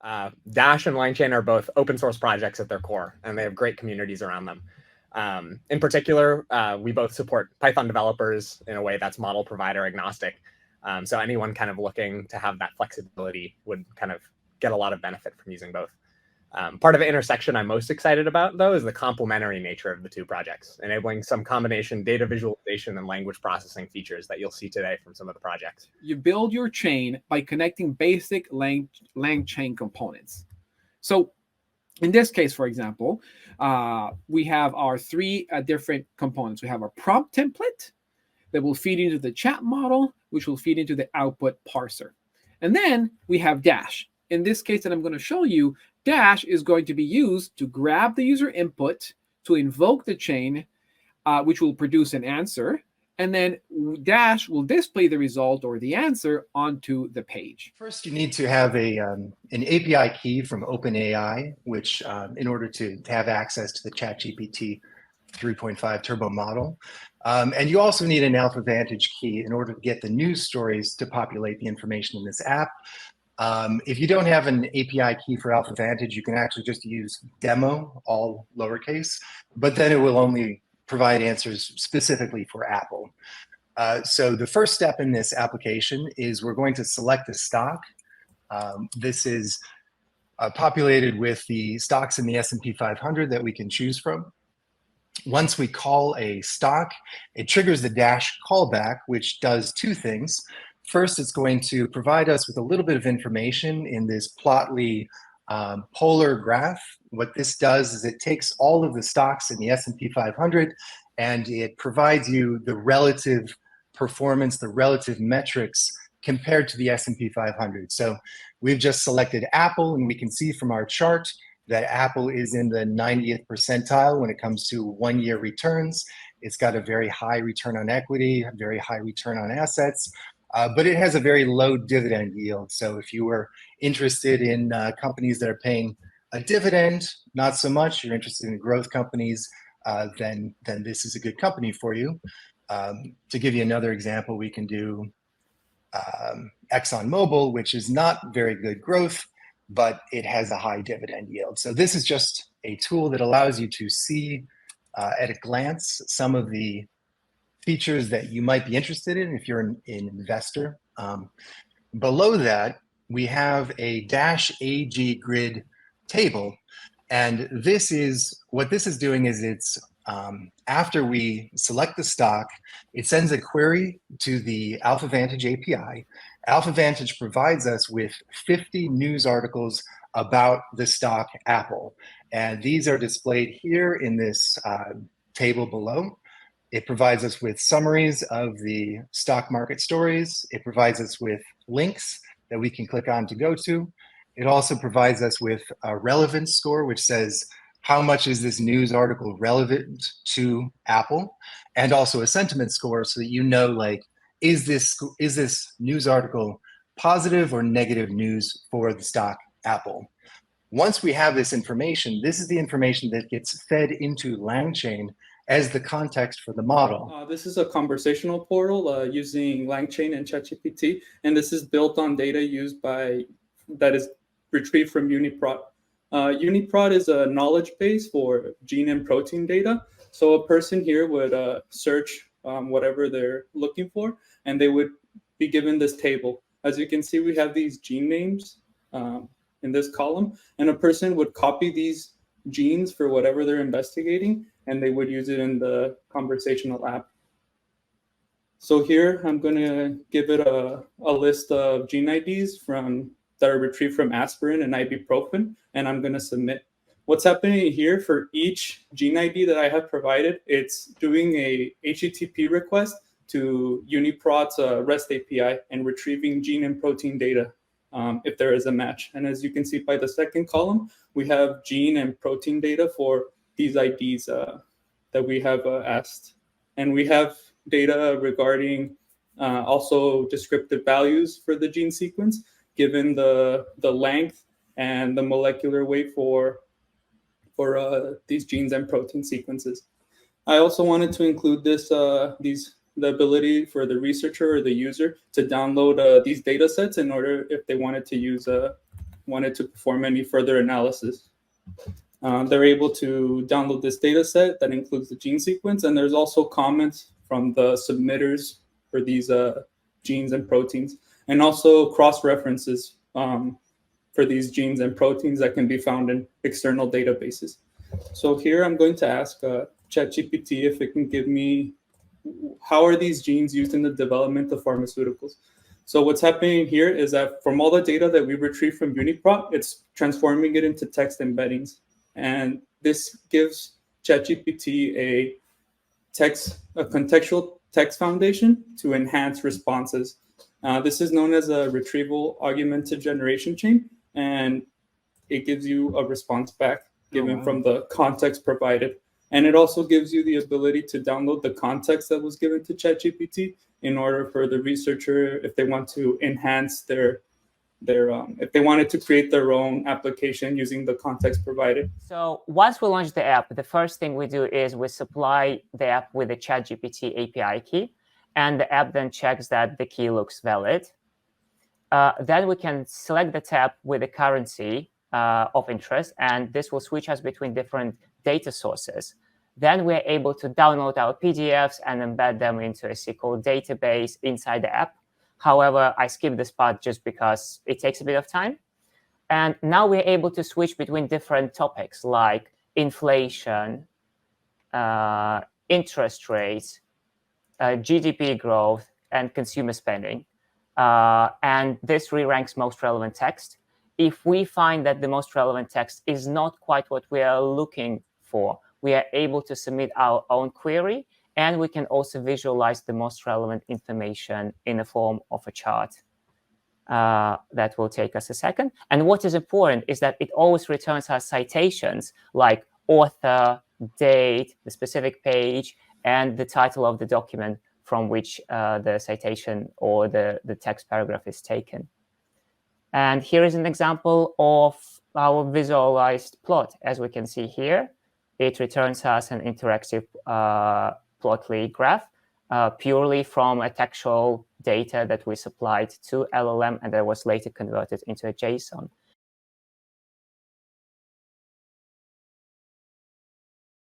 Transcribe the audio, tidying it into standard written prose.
Dash and LangChain are both open source projects at their core, and they have great communities around them. In particular, we both support Python developers in a way that's model provider agnostic. So anyone kind of looking to have that flexibility would kind of get a lot of benefit from using both. Part of the intersection I'm most excited about, though, is the complementary nature of the two projects, enabling some combination data visualization and language processing features that you'll see today from some of the projects. You build your chain by connecting basic LangChain components. So in this case, for example, we have our three different components. We have our prompt template that will feed into the chat model, which will feed into the output parser. And then we have Dash. In this case that I'm going to show you, Dash is going to be used to grab the user input, to invoke the chain, which will produce an answer, and then Dash will display the result or the answer onto the page. First, you need to have an API key from OpenAI, which in order to have access to the ChatGPT 3.5 turbo model. And you also need an AlphaVantage key in order to get the news stories to populate the information in this app. If you don't have an API key for AlphaVantage, you can actually just use demo, all lowercase, but then it will only provide answers specifically for Apple. So the first step in this application is we're going to select a stock. This is populated with the stocks in the S&P 500 that we can choose from. Once we call a stock, it triggers the Dash callback, which does two things. First, it's going to provide us with a little bit of information in this Plotly polar graph. What this does is it takes all of the stocks in the S&P 500 and it provides you the relative performance, the relative metrics compared to the S&P 500. So we've just selected Apple, and we can see from our chart that Apple is in the 90th percentile when it comes to one-year returns. It's got a very high return on equity, a very high return on assets, but it has a very low dividend yield. So if you were interested in companies that are paying a dividend, not so much, you're interested in growth companies, then this is a good company for you. To give you another example, we can do ExxonMobil, which is not very good growth, but it has a high dividend yield. So this is just a tool that allows you to see at a glance some of the features that you might be interested in if you're an investor. Below that, we have a Dash AG grid table. And what this is doing is it's after we select the stock, it sends a query to the AlphaVantage API. AlphaVantage provides us with 50 news articles about the stock Apple. And these are displayed here in this table below. It provides us with summaries of the stock market stories. It provides us with links that we can click on to go to. It also provides us with a relevance score, which says how much is this news article relevant to Apple, and also a sentiment score so that you know, like, is this news article positive or negative news for the stock Apple? Once we have this information, this is the information that gets fed into LangChain as the context for the model. This is a conversational portal using LangChain and ChatGPT, and this is built on data that is retrieved from UniProt. UniProt is a knowledge base for gene and protein data. So a person here would search whatever they're looking for, and they would be given this table. As you can see, we have these gene names in this column, and a person would copy these genes for whatever they're investigating, and they would use it in the conversational app. So here, I'm going to give it a list of gene IDs that are retrieved from aspirin and ibuprofen, and I'm going to submit. What's happening here for each gene ID that I have provided, it's doing a HTTP request to UniProt's REST API and retrieving gene and protein data if there is a match. And as you can see by the second column, we have gene and protein data for these IDs that we have asked. And we have data regarding also descriptive values for the gene sequence, given the length and the molecular weight for these genes and protein sequences. I also wanted to include the ability for the researcher or the user to download these data sets in order if they wanted to use wanted to perform any further analysis. They're able to download this data set that includes the gene sequence, and there's also comments from the submitters for these genes and proteins, and also cross-references for these genes and proteins that can be found in external databases. So here I'm going to ask ChatGPT if it can give me, how are these genes used in the development of pharmaceuticals? So what's happening here is that from all the data that we retrieve from UniProt, it's transforming it into text embeddings. And this gives ChatGPT a contextual text foundation to enhance responses. This is known as a Retrieval Augmented Generation Chain, and it gives you a response back given from the context provided. And it also gives you the ability to download the context that was given to ChatGPT in order for the researcher, if they want to enhance if they wanted to create their own application using the context provided. So once we launch the app, the first thing we do is we supply the app with a ChatGPT API key, and the app then checks that the key looks valid. Then we can select the tab with the currency of interest, and this will switch us between different data sources. Then we're able to download our PDFs and embed them into a SQL database inside the app. However, I skipped this part just because it takes a bit of time. And now we're able to switch between different topics like inflation, interest rates, GDP growth, and consumer spending. And this re-ranks most relevant text. If we find that the most relevant text is not quite what we are looking for, we are able to submit our own query, and we can also visualize the most relevant information in the form of a chart. That will take us a second. And what is important is that it always returns us citations like author, date, the specific page, and the title of the document from which the citation or the text paragraph is taken. And here is an example of our visualized plot. As we can see here, it returns us an interactive plotly graph purely from a textual data that we supplied to LLM, and that was later converted into a JSON.